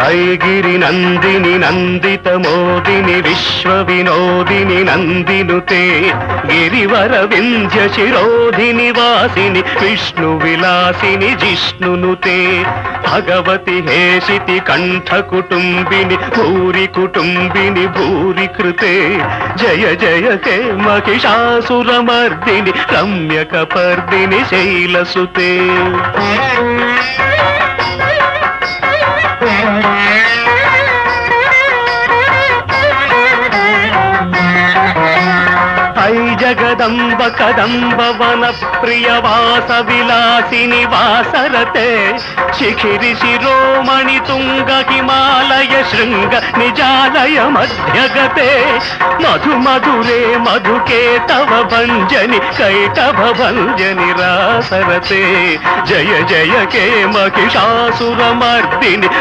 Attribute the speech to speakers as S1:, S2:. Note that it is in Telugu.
S1: ఐగిరి నందిని నందిత మోదిని విశ్వ వినోదిని నందినుతే గిరివర వింధ్య శిరోధిని వాసిని విష్ణు విలాసిని జిష్ణునుతే భగవతి హేషితి కంఠ కుటుంబిని భూరి కుటుంబిని భూరి కృతే జయ జయ హే మహిషాసురమర్దిని రమ్యకపర్దిని శైలసుతే ఐ జగదంబ కదంబ వన ప్రియ వాస విలాసిని వాసరతే శిఖిరి శిరోమణి తుంగ హిమాలయ శృంగ నిజాలయ మధ్యగతే మధు మధురే మధుకే తవ భంజని కైటభ భంజని రాసరతే జయ జయ కే మహిషాసురమర్దిని